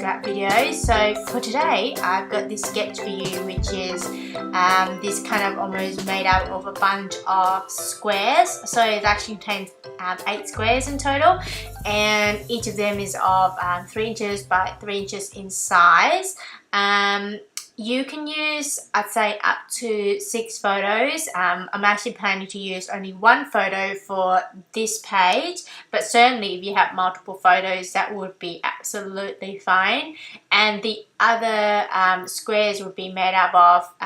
scrap videos. So for today I've got this sketch for you, which is this kind of almost made out of a bunch of squares. So it actually contains 8 squares in total, and each of them is of 3 inches by 3 inches in size. You can use, I'd say, up to 6 photos. I'm actually planning to use only 1 photo for this page, but certainly if you have multiple photos, that would be absolutely fine. And the other squares would be made up of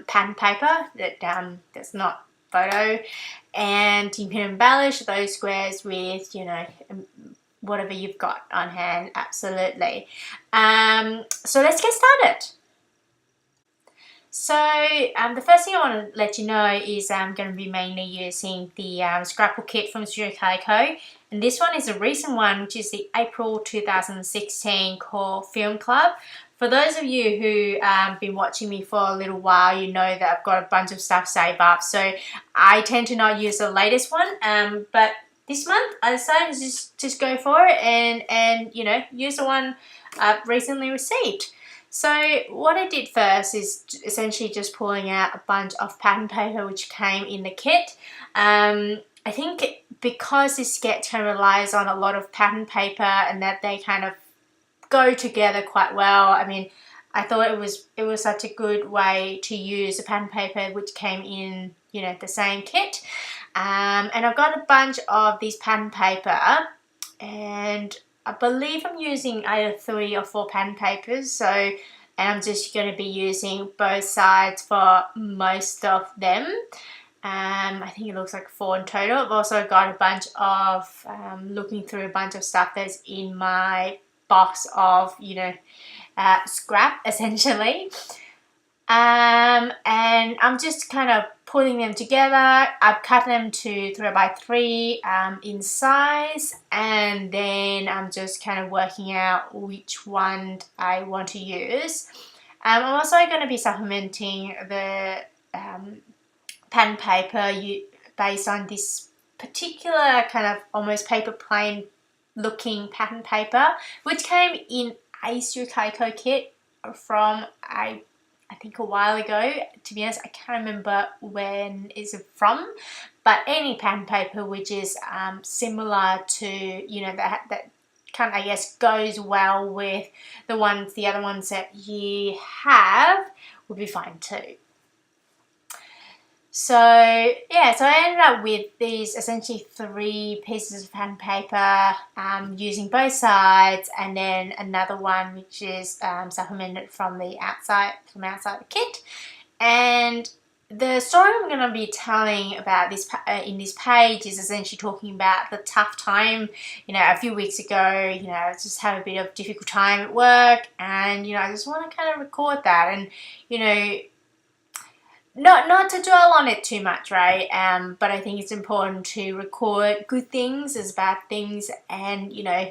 pattern paper that's not photo, and you can embellish those squares with, you know, whatever you've got on hand, absolutely. So let's get started. So the first thing I want to let you know is I'm going to be mainly using the Scrapbook kit from Calico, and this one is a recent one, which is the April 2016 Core Film Club. For those of you who have been watching me for a little while, you know that I've got a bunch of stuff saved up, so I tend to not use the latest one, but this month I decided to just go for it and you know, use the one I've recently received. So what I did first is essentially just pulling out a bunch of pattern paper which came in the kit. I think because this sketch kind of relies on a lot of pattern paper and that they kind of go together quite well, I mean, I thought it was such a good way to use the pattern paper which came in, you know, the same kit. And I've got a bunch of these pattern paper, and I believe I'm using either 3 or 4 pattern papers, and I'm just going to be using both sides for most of them. I think it looks like 4 in total. I've also got a bunch of, looking through a bunch of stuff that's in my box of, you know, scrap essentially. And I'm just kind of putting them together. I've cut them to 3 by 3 in size, and then I'm just kind of working out which one I want to use. I'm also going to be supplementing the pattern paper based on this particular kind of almost paper plane looking pattern paper, which came in a Calico kit from I think a while ago. To be honest, I can't remember when is it from, but any pattern paper which is similar to, you know, that kind of, I guess, goes well with the other ones that you have would be fine too. So yeah, so I ended up with these essentially 3 pieces of pattern paper, using both sides, and then another one which is supplemented from outside the kit. And the story I'm going to be telling about this in this page is essentially talking about the tough time. You know, a few weeks ago, you know, I just had a bit of difficult time at work, and you know, I just want to kind of record that, and you know, not to dwell on it too much, right? But I think it's important to record good things as bad things, and you know,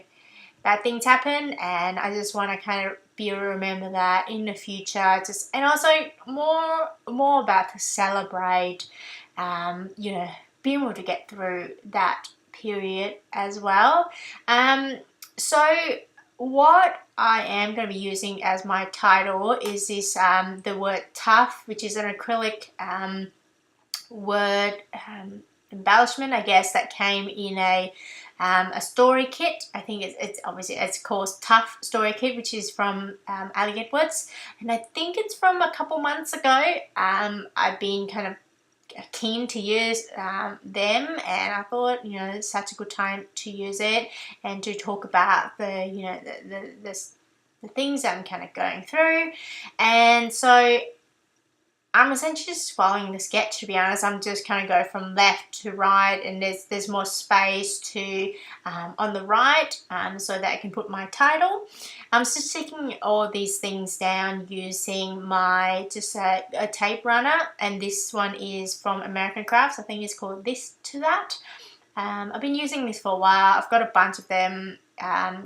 bad things happen, and I just want to kind of be able to remember that in the future. And also more about to celebrate, you know, being able to get through that period as well. So what I am going to be using as my title is this the word tough, which is an acrylic word embellishment, I guess, that came in a story kit. I think it's called Tough Story Kit, which is from Ali Edwards, and I think it's from a couple months ago. I've been kind of keen to use them, and I thought, you know, it's such a good time to use it and to talk about the, you know, the things that I'm kind of going through. And so I'm essentially just following the sketch, to be honest. I'm just kind of go from left to right, and there's more space to on the right, so that I can put my title. I'm just sticking all these things down using my a tape runner, and this one is from American Crafts. I think it's called This to That. I've been using this for a while. I've got a bunch of them,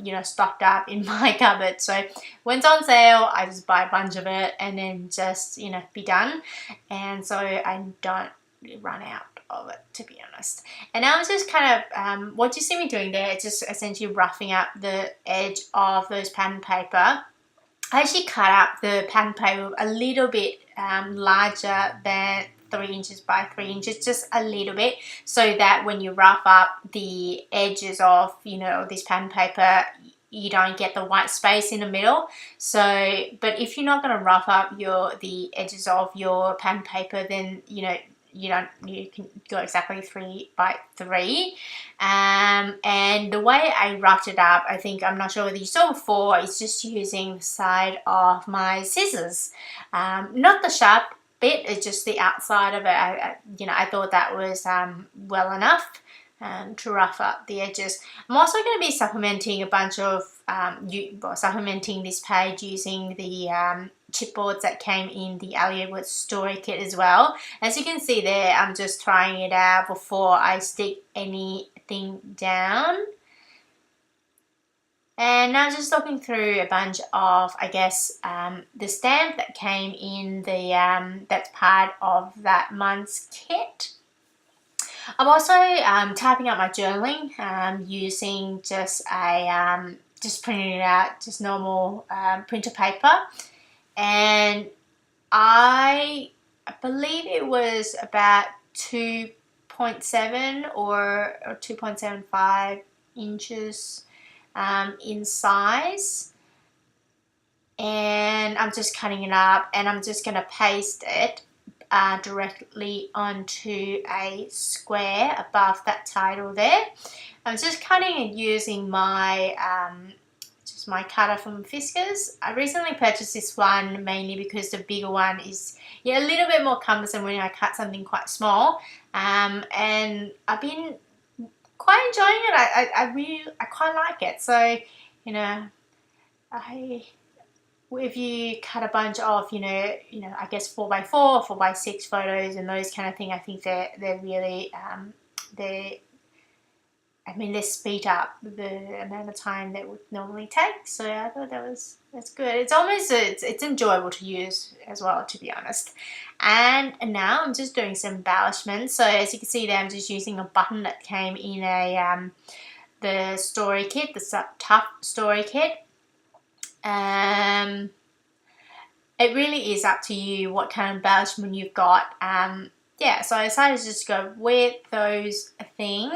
you know, stocked up in my cupboard. So when it's on sale, I just buy a bunch of it and then just, you know, be done. And so I don't really run out of it, to be honest. And now it's just kind of, what you see me doing there, it's just essentially roughing up the edge of those pattern paper I actually cut up the pattern paper a little bit larger than 3 inches by 3 inches, just a little bit, so that when you rough up the edges of, you know, this pattern paper, you don't get the white space in the middle. So, but if you're not going to rough up the edges of your pattern paper, then you know you can go exactly 3 by 3. And the way I roughed it up, I think, I'm not sure whether you saw before, is just using the side of my scissors, not the sharp bit, it's just the outside of it. I thought that was well enough to rough up the edges. I'm also going to be supplementing a bunch of supplementing this page using the chipboards that came in the Hollywood story kit as well. As you can see there, I'm just trying it out before I stick anything down. And now just looking through a bunch of, I guess, the stamp that came in the that's part of that month's kit. I'm also typing up my journaling using just printing it out, just normal printer paper. And I believe it was about 2.7 or 2.75 inches in size. And I'm just cutting it up, and I'm just going to paste it directly onto a square above that title there. I'm just cutting it using my my cutter from Fiskars. I recently purchased this one mainly because the bigger one is a little bit more cumbersome when I cut something quite small, and I've been quite enjoying it. I quite like it. So, you know, if you cut a bunch of, I guess 4x4, 4x6 photos and those kind of thing, I think they're really they speed up the amount of time that would normally take. So I thought that's good. It's enjoyable to use as well, to be honest. And now I'm just doing some embellishments. So as you can see there, I'm just using a button that came in the story kit, the tough story kit. It really is up to you what kind of embellishment you've got. So I decided to just go with those things.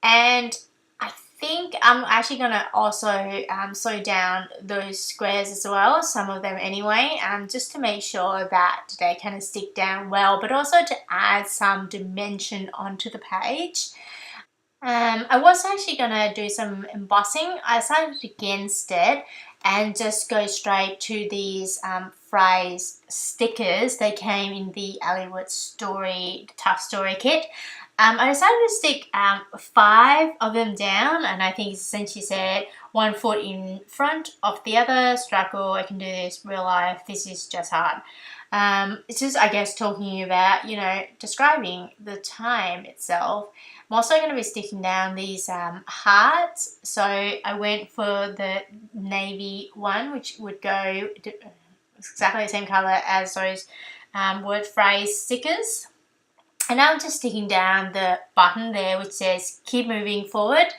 And I think I'm actually going to also sew down those squares as well, some of them anyway, just to make sure that they kind of stick down well, but also to add some dimension onto the page. I was actually going to do some embossing. I decided against it and just go straight to these phrase stickers. They came in the Hollywood Tough Story kit. I decided to stick 5 of them down, and I think since she said 1 foot in front of the other, struggle, I can do this real life, this is just hard. It's just, I guess, talking about, describing the time itself. I'm also going to be sticking down these hearts. So I went for the navy one, which would go exactly the same color as those word phrase stickers. And now I'm just sticking down the button there which says keep moving forward.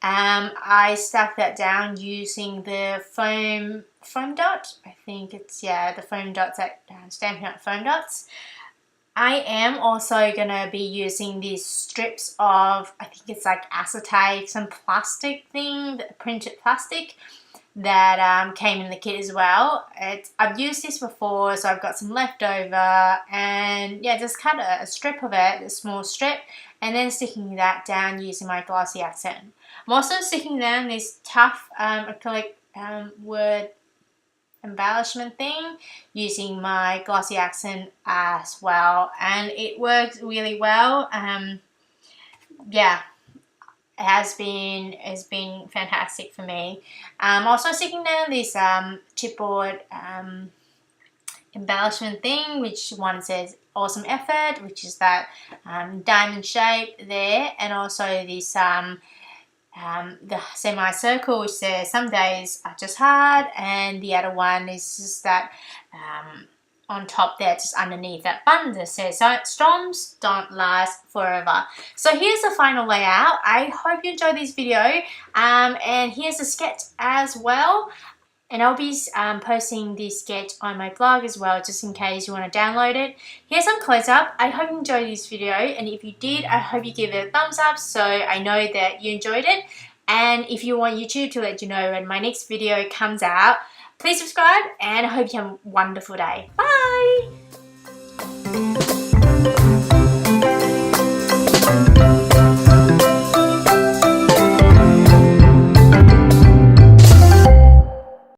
I stuck that down using the foam dot. I think it's, the foam dots, that Stampin' Up! Foam dots. I am also going to be using these strips of, I think it's like acetate, some plastic thing, printed plastic, that came in the kit as well. I've used this before, so I've got some left over, and just cut a strip of it, a small strip, and then sticking that down using my glossy accent. I'm also sticking down this tough acrylic word embellishment thing using my glossy accent as well, and it works really well. It has been fantastic for me. Also sticking down this chipboard embellishment thing, which one says awesome effort, which is that diamond shape there, and also this the semicircle, which says some days are just hard, and the other one is just that on top there, just underneath that button that says storms don't last forever. So here's the final layout. I hope you enjoyed this video, and here's a sketch as well. And I'll be posting this sketch on my blog as well, just in case you want to download it. Here's some close-up. I hope you enjoyed this video, and if you did, I hope you give it a thumbs up so I know that you enjoyed it. And if you want YouTube to let you know when my next video comes out, please subscribe, and I hope you have a wonderful day. Bye!